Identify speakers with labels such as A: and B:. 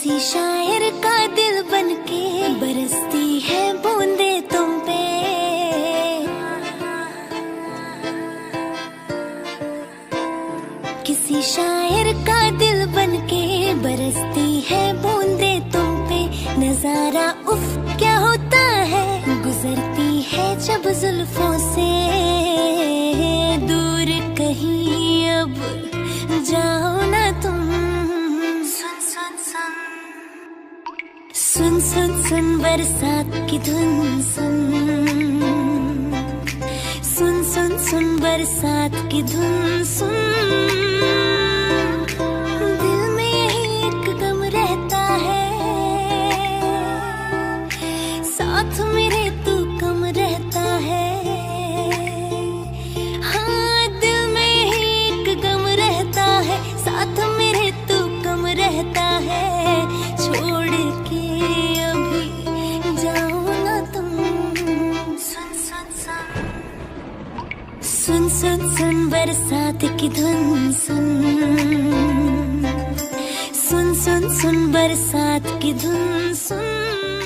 A: किसी शायर का दिल बनके बरसती है बूंदे तुम पे। किसी शायर का दिल बनके बरसती है बूंदे तुम पे। नजारा उफ क्या होता है, गुजरती है जब जुल्फों से। दूर कहीं अब जाओ ना तुम। सुन सुन सुन बरसात की धुन सुन। सुन सुन सुन बरसात की धुन सुन। दिल में यही एक गम रहता है, साथ मेरे तू कम रहता है। हाँ दिल में यही एक गम रहता है, साथ मेरे तू कम रहता है। छोड़ के अभी जाओ ना तुम। सुन सुन सुन सुन सुन सुन बरसात की धुन सुन। सुन सुन सुन बरसात की धुन सुन।